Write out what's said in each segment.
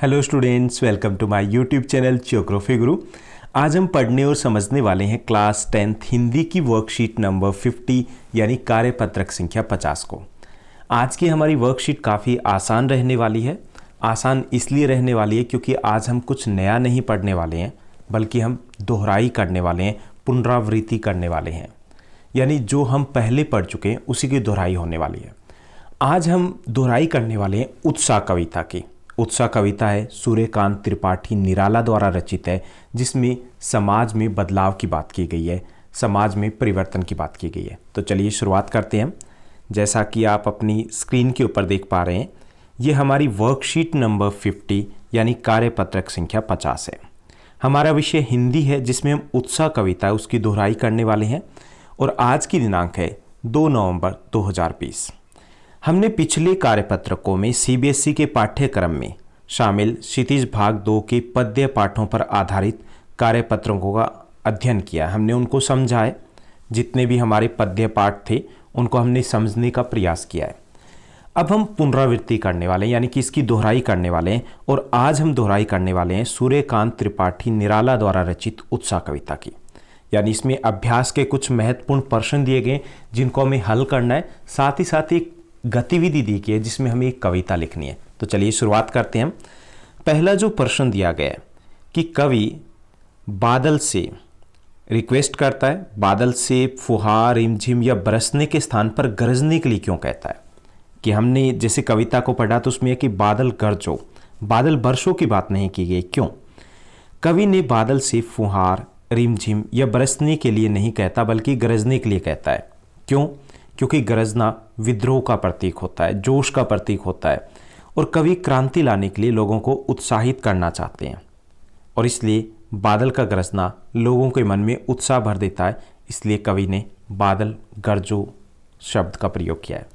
Hello students, welcome to my YouTube channel geography Guru. आज हम पढ़ने और समझने वाले हैं क्लास 10th हिंदी की वर्कशीट नंबर 50 यानी कार्यपत्रक संख्या 50 को। आज की हमारी वर्कशीट काफ़ी आसान रहने वाली है। आसान इसलिए रहने वाली है क्योंकि आज हम कुछ नया नहीं पढ़ने वाले हैं, बल्कि हम दोहराई करने वाले हैं, पुनरावृत्ति करने वाले हैं। यानी जो हम पहले पढ़ चुके हैं उसी की दोहराई होने वाली है। आज हम दोहराई करने वाले हैं उत्साह कविता की। उत्साह कविता है सूर्यकांत त्रिपाठी निराला द्वारा रचित है, जिसमें समाज में बदलाव की बात की गई है, समाज में परिवर्तन की बात की गई है। तो चलिए शुरुआत करते हैं। जैसा कि आप अपनी स्क्रीन के ऊपर देख पा रहे हैं, ये हमारी वर्कशीट नंबर 50 यानी कार्यपत्रक संख्या 50 है। हमारा विषय हिंदी है, जिसमें हम उत्साह कविता है उसकी दोहराई करने वाले हैं और आज की दिनांक है 2 नवंबर 2020। हमने पिछले कार्यपत्रकों में सीबीएसई के पाठ्यक्रम में शामिल क्षितिज भाग 2 के पद्य पाठों पर आधारित कार्यपत्रकों का अध्ययन किया। हमने उनको समझा है, जितने भी हमारे पद्य पाठ थे उनको हमने समझने का प्रयास किया है। अब हम पुनरावृत्ति करने वाले हैं, यानी कि इसकी दोहराई करने वाले हैं। और आज हम दोहराई करने वाले हैं सूर्यकांत त्रिपाठी निराला द्वारा रचित उत्साह कविता की। यानी इसमें अभ्यास के कुछ महत्वपूर्ण प्रश्न दिए गए जिनको हमें हल करना है, साथ ही साथ एक गतिविधि दी गई है जिसमें हमें एक कविता लिखनी है। तो चलिए शुरुआत करते हैं। पहला जो प्रश्न दिया गया है कि कवि बादल से रिक्वेस्ट करता है, बादल से फुहार, रिमझिम या बरसने के स्थान पर गरजने के लिए क्यों कहता है। कि हमने जैसे कविता को पढ़ा तो उसमें है कि बादल गरजो, बादल बरसों की बात नहीं की गई। क्यों कवि ने बादल से फुहार, रिमझिम या बरसने के लिए नहीं कहता, बल्कि गरजने के लिए कहता है। क्यों? क्योंकि गरजना विद्रोह का प्रतीक होता है, जोश का प्रतीक होता है, और कवि क्रांति लाने के लिए लोगों को उत्साहित करना चाहते हैं, और इसलिए बादल का गरजना लोगों के मन में उत्साह भर देता है। इसलिए कवि ने बादल गरजो शब्द का प्रयोग किया है।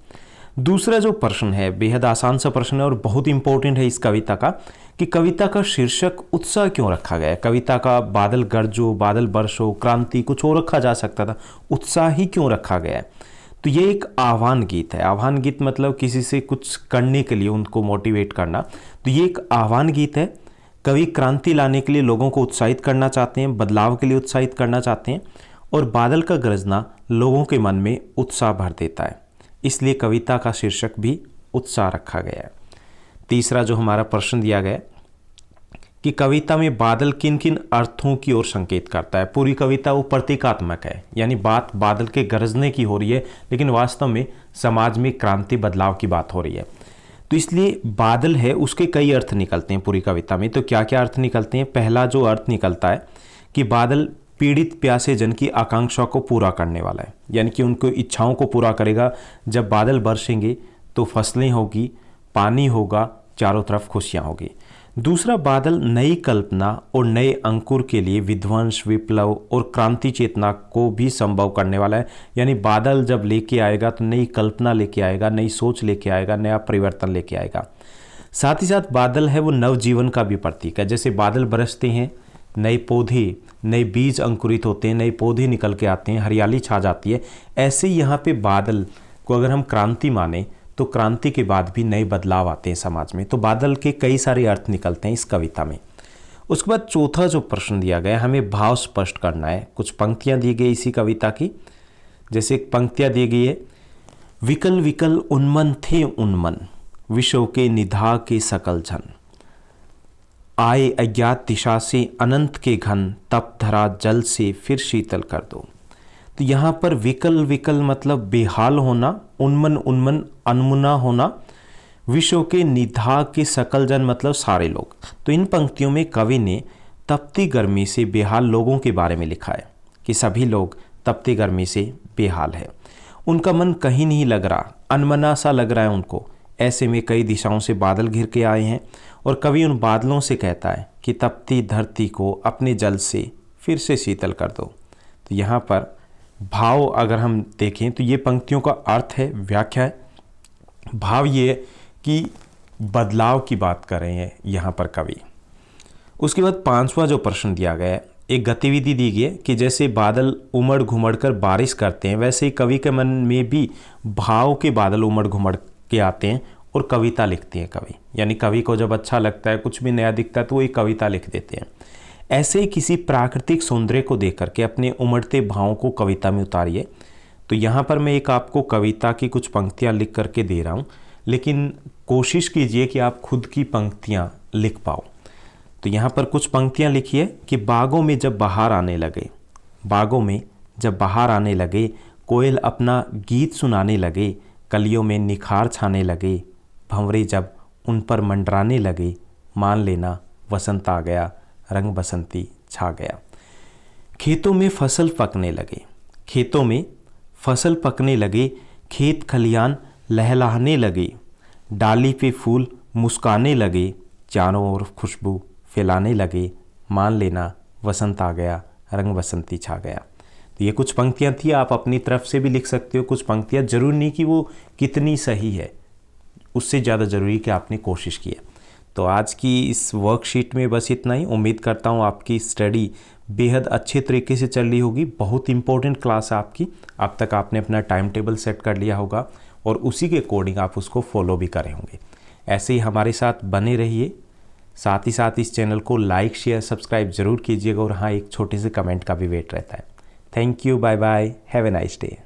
दूसरा जो प्रश्न है बेहद आसान सा प्रश्न है और बहुत इंपॉर्टेंट है इस कविता का, कि कविता का शीर्षक उत्साह क्यों रखा गया है। कविता का बादल गरजो, बादल बरसो, क्रांति कुछ और रखा जा सकता था, उत्साह ही क्यों रखा गया है। तो ये एक आह्वान गीत है। आह्वान गीत मतलब किसी से कुछ करने के लिए उनको मोटिवेट करना। तो ये एक आह्वान गीत है। कवि क्रांति लाने के लिए लोगों को उत्साहित करना चाहते हैं, बदलाव के लिए उत्साहित करना चाहते हैं, और बादल का गरजना लोगों के मन में उत्साह भर देता है। इसलिए कविता का शीर्षक भी उत्साह रखा गया है। तीसरा जो हमारा प्रश्न दिया गया कि कविता में बादल किन किन अर्थों की ओर संकेत करता है। पूरी कविता वो प्रतीकात्मक है, यानी बात बादल के गरजने की हो रही है, लेकिन वास्तव में समाज में क्रांति बदलाव की बात हो रही है। तो इसलिए बादल है उसके कई अर्थ निकलते हैं पूरी कविता में। तो क्या क्या अर्थ निकलते हैं? पहला जो अर्थ निकलता है कि बादल पीड़ित प्यासे जन की आकांक्षा को पूरा करने वाला है, यानी कि उनको इच्छाओं को पूरा करेगा। जब बादल बरसेंगे तो फसलें होगी, पानी होगा, चारों तरफ खुशियाँ होगी। दूसरा, बादल नई कल्पना और नए अंकुर के लिए विध्वंस, विप्लव और क्रांति चेतना को भी संभव करने वाला है। यानी बादल जब लेके आएगा तो नई कल्पना लेके आएगा, नई सोच लेके आएगा, नया परिवर्तन लेके आएगा। साथ ही साथ बादल है वो नवजीवन का भी प्रतीक है। जैसे बादल बरसते हैं, नए पौधे, नए बीज अंकुरित होते हैं, नए पौधे निकल के आते हैं, हरियाली छा जाती है। ऐसे ही यहाँ पे बादल को अगर हम क्रांति माने तो क्रांति के बाद भी नए बदलाव आते हैं समाज में। तो बादल के कई सारे अर्थ निकलते हैं इस कविता में। उसके बाद चौथा जो प्रश्न दिया गया, हमें भाव स्पष्ट करना है। कुछ पंक्तियां दी गई इसी कविता की। जैसे एक पंक्तियां दी गई है, विकल विकल उन्मन थे उन्मन, विश्व के निधा के सकल जन, आए अज्ञात दिशा से अनंत के घन, तप धरा जल से फिर शीतल कर दो। तो यहाँ पर विकल विकल मतलब बेहाल होना, उन्मन उन्मन अनमुना होना, विश्व के निधा के सकल जन मतलब सारे लोग। तो इन पंक्तियों में कवि ने तपती गर्मी से बेहाल लोगों के बारे में लिखा है कि सभी लोग तपती गर्मी से बेहाल है, उनका मन कहीं नहीं लग रहा, अनमना सा लग रहा है उनको। ऐसे में कई दिशाओं से बादल घिर के आए हैं और कवि उन बादलों से कहता है कि तपती धरती को अपने जल से फिर से शीतल कर दो। तो यहाँ पर भाव अगर हम देखें तो ये पंक्तियों का अर्थ है, व्याख्या है। भाव ये कि बदलाव की बात कर रहे हैं यहाँ पर कवि। उसके बाद पांचवा जो प्रश्न दिया गया है, एक गतिविधि दी गई है कि जैसे बादल उमड़ घुमड़ कर बारिश करते हैं, वैसे ही कवि के मन में भी भाव के बादल उमड़ घुमड़ के आते हैं और कविता लिखती हैं कवि, यानी कवि को जब अच्छा लगता है, कुछ भी नया दिखता है तो वो एक कविता लिख देते हैं। ऐसे ही किसी प्राकृतिक सौंदर्य को देख करके अपने उमड़ते भावों को कविता में उतारिए। तो यहाँ पर मैं एक आपको कविता की कुछ पंक्तियाँ लिख करके दे रहा हूँ, लेकिन कोशिश कीजिए कि आप खुद की पंक्तियाँ लिख पाओ। तो यहाँ पर कुछ पंक्तियाँ लिखिए कि बागों में जब बहार आने लगे, बागों में जब बहार आने लगे, कोयल अपना गीत सुनाने लगे, कलियों में निखार छाने लगे, भंवरे जब उन पर मंडराने लगे, मान लेना वसंत आ गया, रंग बसंती छा गया। खेतों में फसल पकने लगे, खेतों में फसल पकने लगे, खेत खलियान लहलहाने लगे, डाली पे फूल मुस्काने लगे, चारों ओर खुशबू फैलाने लगे, मान लेना वसंत आ गया, रंग बसंती छा गया। तो ये कुछ पंक्तियाँ थी, आप अपनी तरफ से भी लिख सकते हो कुछ पंक्तियाँ, जरूरी नहीं कि वो कितनी सही है, उससे ज़्यादा ज़रूरी कि आपने कोशिश की है। तो आज की इस वर्कशीट में बस इतना ही। उम्मीद करता हूँ आपकी स्टडी बेहद अच्छे तरीके से चल रही होगी। बहुत इंपॉर्टेंट क्लास है आपकी, अब तक आपने अपना टाइम टेबल सेट कर लिया होगा और उसी के अकॉर्डिंग आप उसको फॉलो भी करे होंगे। ऐसे ही हमारे साथ बने रहिए, साथ ही साथ इस चैनल को लाइक शेयर सब्सक्राइब ज़रूर कीजिएगा और हाँ, एक छोटे से कमेंट का भी वेट रहता है। Thank you, bye bye, have a nice day.